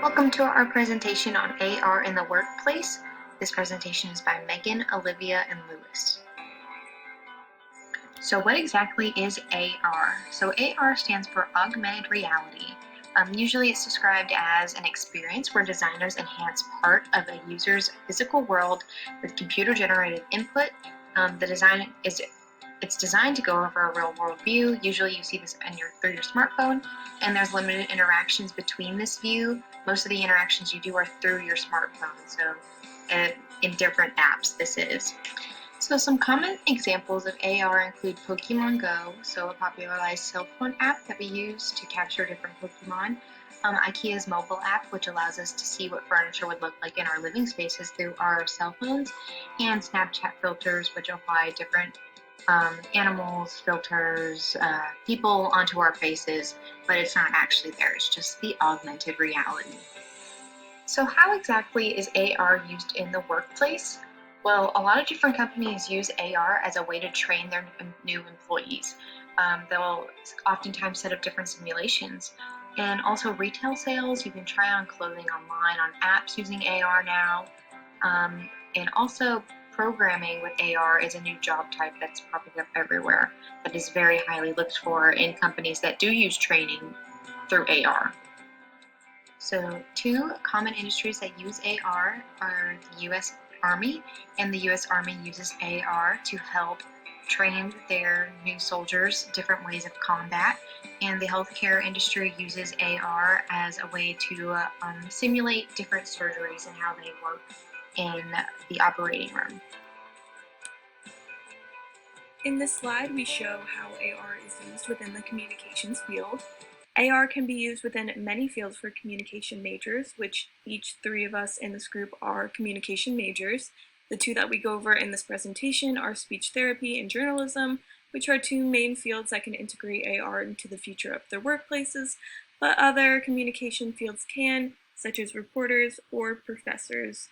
Welcome to our presentation on AR in the workplace. This presentation is by Megan, Olivia, and Lewis. So what exactly is AR? So AR stands for augmented reality. Usually it's described as an experience where designers enhance part of a user's physical world with computer-generated input. It's designed to go over a real-world view. Usually you see this through your smartphone, and there's limited interactions between this view. Most of the interactions you do are through your smartphone, so in different apps this is. So some common examples of AR include Pokemon Go, so a popularized cell phone app that we use to capture different Pokemon. IKEA's mobile app, which allows us to see what furniture would look like in our living spaces through our cell phones, and Snapchat filters, which apply different animals, filters, people onto our faces, but it's not actually there, it's just the augmented reality. So how exactly is AR used in the workplace? Well, a lot of different companies use AR as a way to train their new employees. They'll oftentimes set up different simulations. And also retail sales, you can try on clothing online on apps using AR now. And also programming with AR is a new job type that's popping up everywhere that is very highly looked for in companies that do use training through AR. So two common industries that use AR are the U.S. Army, and the U.S. Army uses AR to help train their new soldiers different ways of combat, and the healthcare industry uses AR as a way to simulate different surgeries and how they work in the operating room. In this slide, we show how AR is used within the communications field. AR can be used within many fields for communication majors, which each three of us in this group are communication majors. The two that we go over in this presentation are speech therapy and journalism, which are two main fields that can integrate AR into the future of their workplaces, but other communication fields can, such as reporters or professors.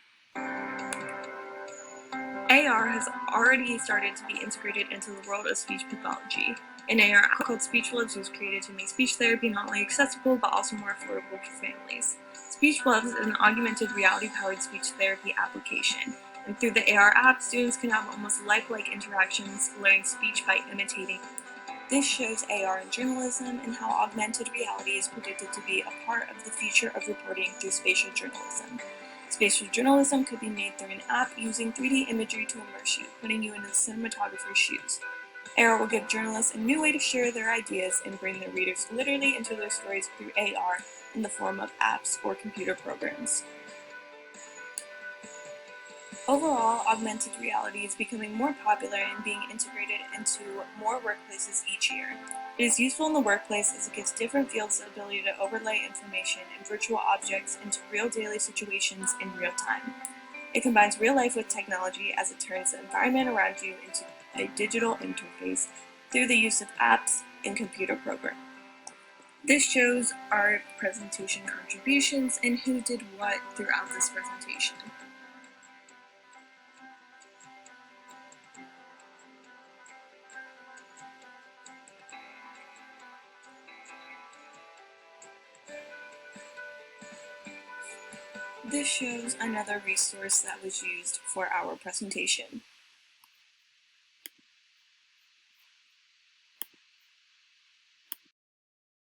AR has already started to be integrated into the world of speech pathology. An AR app called SpeechLabs was created to make speech therapy not only accessible but also more affordable for families. SpeechLabs is an augmented reality-powered speech therapy application, and through the AR app, students can have almost lifelike interactions, learning speech by imitating. This shows AR in journalism and how augmented reality is predicted to be a part of the future of reporting through spatial journalism. Spatial journalism could be made through an app using 3D imagery to immerse you, putting you in the cinematographer's shoes. AR will give journalists a new way to share their ideas and bring their readers literally into their stories through AR in the form of apps or computer programs. Overall, augmented reality is becoming more popular and being integrated into more workplaces each year. It is useful in the workplace as it gives different fields the ability to overlay information and virtual objects into real daily situations in real time. It combines real life with technology as it turns the environment around you into a digital interface through the use of apps and computer programs. This shows our presentation contributions and who did what throughout this presentation. This shows another resource that was used for our presentation.